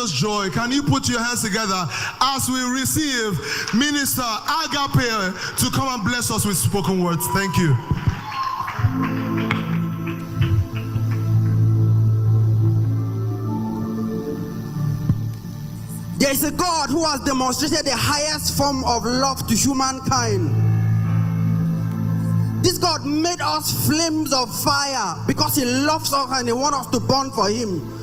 Joy. Can you put your hands together as we receive Minister Agape to come and bless us with spoken words? Thank you. There is a God who has demonstrated the highest form of love to humankind. This God made us flames of fire because He loves us and He wants us to burn for Him.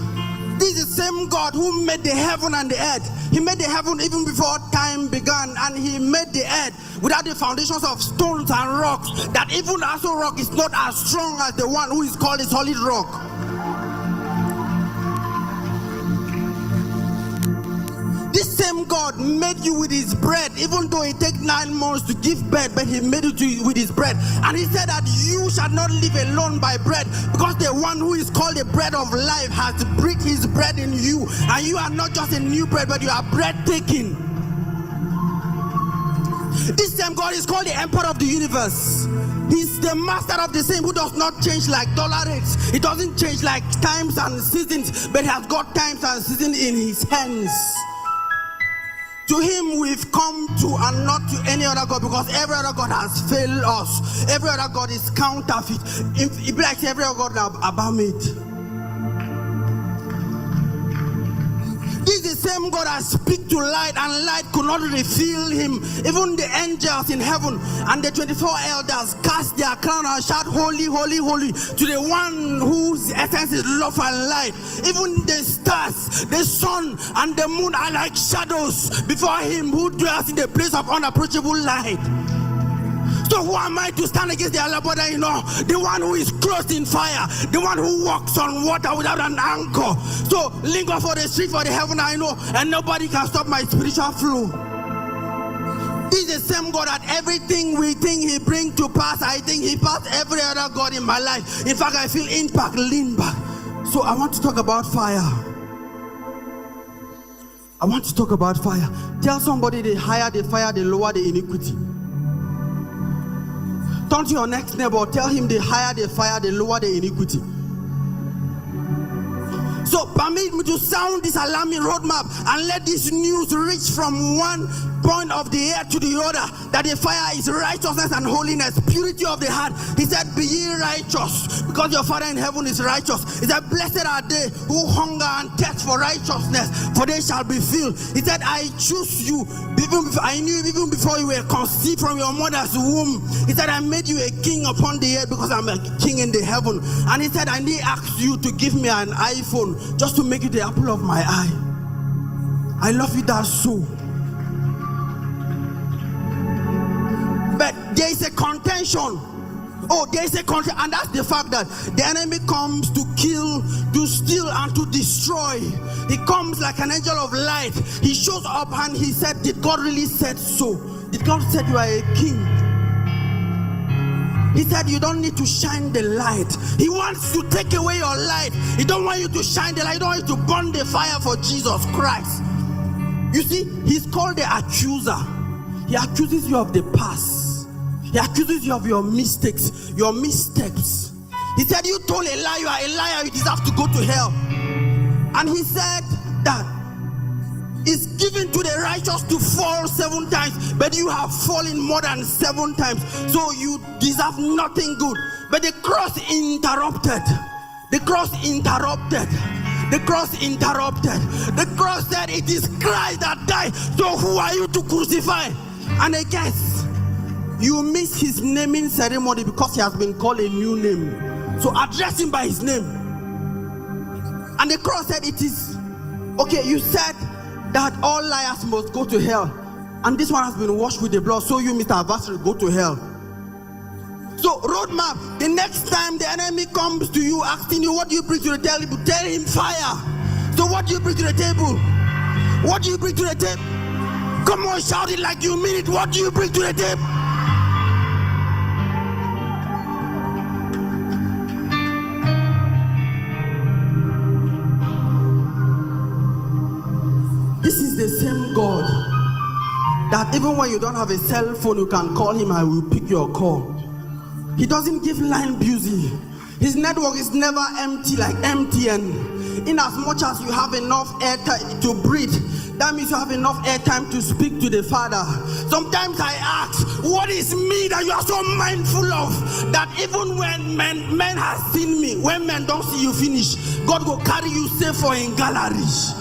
This is the same God who made the heaven and the earth. He made the heaven even before time began, and He made the earth without the foundations of stones and rocks, that even also rock is not as strong as the one who is called a solid rock. This same God made you with His bread, even though it takes 9 months to give birth, but He made it to you with His bread. And He said that you shall not live alone by bread, because the one who is called the bread of life has breathed His bread in you. And you are not just a new bread, but you are breathtaking. This same God is called the Emperor of the universe. He's the master of the same, who does not change like dollar rates. He doesn't change like times and seasons, but He has got times and seasons in His hands. To Him we've come to, and not to any other God, because every other God has failed us. Every other God is counterfeit. It be like every other God about it. This is the same God that speaks to light, and light could not reveal Him. Even the angels in heaven and the 24 elders cast their crown and shout, "Holy, holy, holy," to the one whose essence is love and light. Even the stars, the sun, and the moon are like shadows before Him who dwells in the place of unapproachable light. So who am I to stand against the Alabada? The one who is clothed in fire, the one who walks on water without an anchor. So linger for the street, for the heaven I know, and nobody can stop my spiritual flow. This is the same God that everything we think He brings to pass, I think He passed every other God in my life. In fact, I feel impact, lean back. So I want to talk about fire. I want to talk about fire. Tell somebody, the higher the fire, the lower the iniquity. Turn to your next neighbor, tell him the higher the fire, the lower the iniquity. So permit me to sound this alarming roadmap and let this news reach from one point of the air to the other, that the fire is righteousness and holiness, purity of the heart. He said, "Be ye righteous, because your Father in heaven is righteous." He said, "Blessed are they who hunger and thirst for righteousness, for they shall be filled." He said, "I choose you, I knew you even before you were conceived from your mother's womb." He said, "I made you a king upon the earth, because I'm a king in the heaven." And He said, "I need ask you to give me an iPhone just to make you the apple of my eye." I love you that so. But there is a contention. There is a contention, and that's the fact that the enemy comes to kill, to steal, and to destroy. He comes like an angel of light. He shows up and he said, "Did God really said so? Did God said you are a king?" He said, "You don't need to shine the light." He wants to take away your light. He don't want you to shine the light. He don't want you to burn the fire for Jesus Christ. You see, He's called the accuser. He accuses you of the past. He accuses you of your mistakes, your missteps. He said, "You told a lie, you are a liar, you deserve to go to hell." And He said that it's given to the righteous to fall 7 times, but you have fallen more than 7 times, so you deserve nothing good. But the cross interrupted. The cross interrupted. The cross interrupted. The cross said, "It is Christ that died, so who are you to crucify?" And I guess you miss His naming ceremony because He has been called a new name. So address Him by His name. And the cross said, "It is okay. You said that all liars must go to hell, and this one has been washed with the blood, so you, Mr. Adversary, go to hell." So roadmap, the next time the enemy comes to you asking you, "What do you bring to the table?" tell him fire. So what do you bring to the table? What do you bring to the table? Come on, shout it like you mean it. What do you bring to the table? This is the same God that even when you don't have a cell phone, you can call Him and He will pick your call. He doesn't give line busy. His network is never empty like MTN. In as much as you have enough air to breathe, that means you have enough air time to speak to the Father. Sometimes I ask, what is me that you are so mindful of? That even when men have seen me, when men don't see you finish, God will carry you safe for in galleries.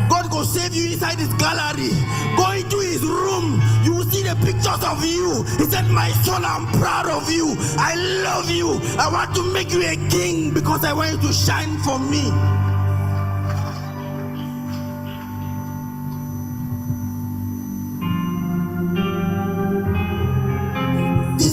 God will save you inside his gallery. Go into his room. You will see the pictures of you. He said, my son, I'm proud of you. I love you. I want to make you a king because I want you to shine for me.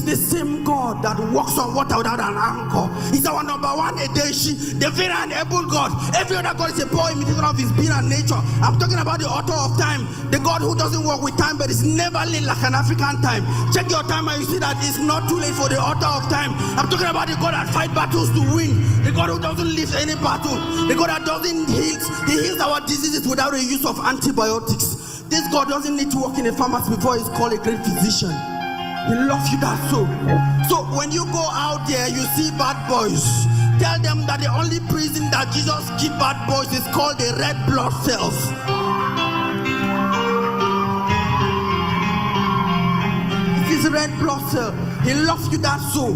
The same God that walks on water without an anchor. He's our number one Edeshi, the very and able God. Every other God is a poor imitation of his being and nature. I'm talking about the author of time, the God who doesn't work with time but is never late like an African time. Check your time and you see that it's not too late for the author of time. I'm talking about the God that fights battles to win, the God who doesn't live any battle, the God that doesn't heal. He heals our diseases without the use of antibiotics. This God doesn't need to work in a pharmacy before he's called a great physician. He loves you that so. So when you go out there, you see bad boys. Tell them that the only prison that Jesus keeps bad boys is called the red blood cells. It is red blood cell. He loves you that so.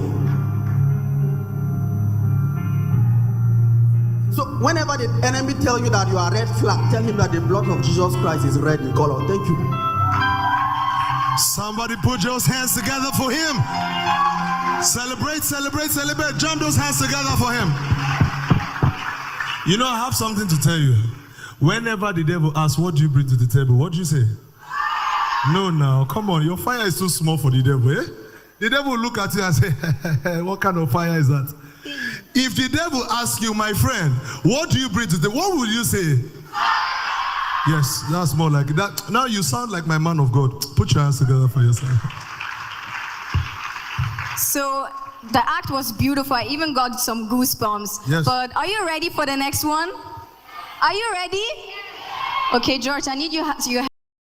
So whenever the enemy tell you that you are red flag, tell him that the blood of Jesus Christ is red in color. Thank you. Somebody put those hands together for him. Celebrate, celebrate, celebrate. Jump those hands together for him. You know, I have something to tell you. Whenever the devil asks, what do you bring to the table? What do you say? No, now, come on. Your fire is too small for the devil, eh? The devil will look at you and say, what kind of fire is that? If the devil asks you, my friend, what do you bring to the table? What would you say? Yes, that's more like that. Now you sound like my man of God. Put your hands together for yourself. So the act was beautiful. I even got some goosebumps. Yes. But are you ready for the next one? Are you ready? Okay, George, I need you to